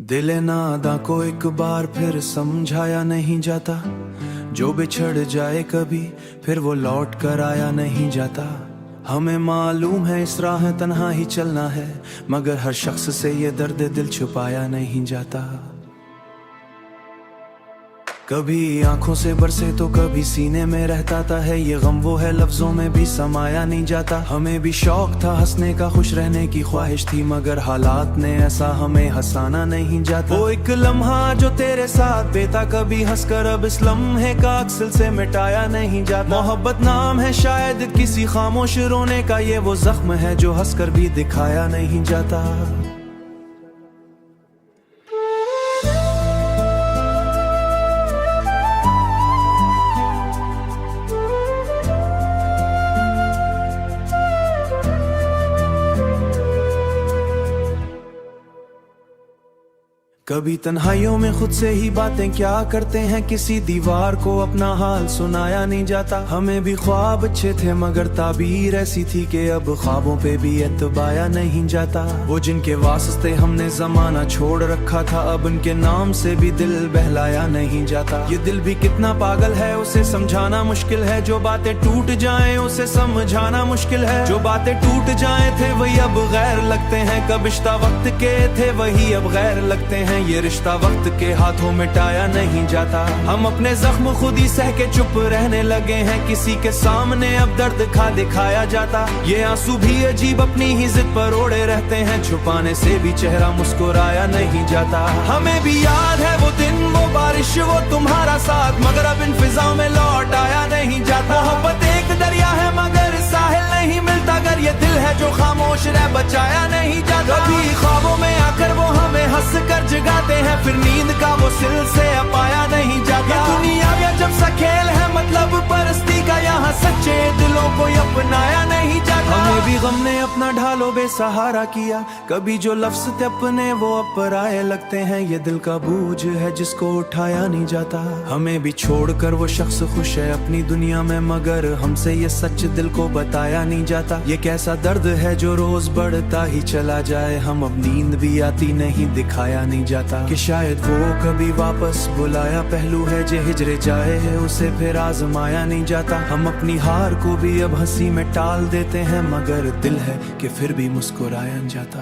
दिले नादा को एक बार फिर समझाया नहीं जाता। जो बिछड़ जाए कभी फिर वो लौट कर आया नहीं जाता। हमें मालूम है इस राह तन्हा ही चलना है, मगर हर शख्स से ये दर्द दिल छुपाया नहीं जाता। कभी आंखों से बरसे तो कभी सीने में रहता था है, ये गम वो है लफ्जों में भी समाया नहीं जाता। हमें भी शौक था हंसने का, खुश रहने की ख्वाहिश थी, मगर हालात ने ऐसा हमें हंसाना नहीं जाता। वो एक लम्हा जो तेरे साथ बेता कभी हंसकर अब इस लम्हे का अक्सर से मिटाया नहीं जाता। मोहब्बत नाम है शायद किसी खामोश रोने का, ये वो जख्म है जो हंसकर भी दिखाया नहीं जाता। कभी तन्हाइयों में खुद से ही बातें क्या करते हैं, किसी दीवार को अपना हाल सुनाया नहीं जाता। हमें भी ख्वाब अच्छे थे मगर ताबीर ऐसी थी कि अब ख्वाबों पे भी एतबाया नहीं जाता। वो जिनके वास्ते हमने जमाना छोड़ रखा था, अब उनके नाम से भी दिल बहलाया नहीं जाता। ये दिल भी कितना पागल है, उसे समझाना मुश्किल है। जो बातें टूट जाएं उसे समझाना मुश्किल है। जो बातें टूट जाएं थे वही अब गैर लगते हैं, कब रिश्ता वक्त के थे वही अब गैर लगते हैं। ये रिश्ता वक्त के हाथों मिटाया नहीं जाता। हम अपने जख्म खुद ही सह के चुप रहने लगे हैं, किसी के सामने अब दर्द खा दिखाया जाता। ये आंसू भी अजीब अपनी ही जिद पर ओढ़े रहते हैं, छुपाने से भी चेहरा मुस्कुराया नहीं जाता। हमें भी याद है वो दिन, वो बारिश, वो तुम्हारा साथ, मगर अब इन फिजाओं में लौट आया नहीं जाता। मोहब्बत एक दरिया है मगर साहिल नहीं मिलता, अगर ये दिल है जो खामोश रह बचाया नहीं जाता। कभी ख्वाबों में आकर वो हमें हंस कर जगाते हैं, फिर नींद का वो सिलसिला पाया नहीं जाता। ये दुनिया या जब सा खेल है मतलब परस्ती का, यहाँ सच्चे दिलों को अपनाया नहीं जाता। हमें भी गम ने अपना ढालो बेसहारा किया, कभी जो लफ्ज थे अपने वो अपराए लगते हैं। ये दिल का बोझ है जिसको उठाया नहीं जाता। हमें भी छोड़कर वो शख्स खुश है अपनी दुनिया में, मगर हमसे ये सच दिल को बताया नहीं जाता। ये कैसा दर्द है जो रोज बढ़ता ही चला जाए, हम अब नींद भी आती नहीं दिखाया नहीं जाता। कि शायद वो कभी वापस बुलाया पहलू है, जो हिजरे जाए है उसे फिर आजमाया नहीं जाता। हम अपनी हार को भी अब हंसी में टाल देते हैं, मगर दिल है कि फिर भी मुस्कुराया नहीं जाता।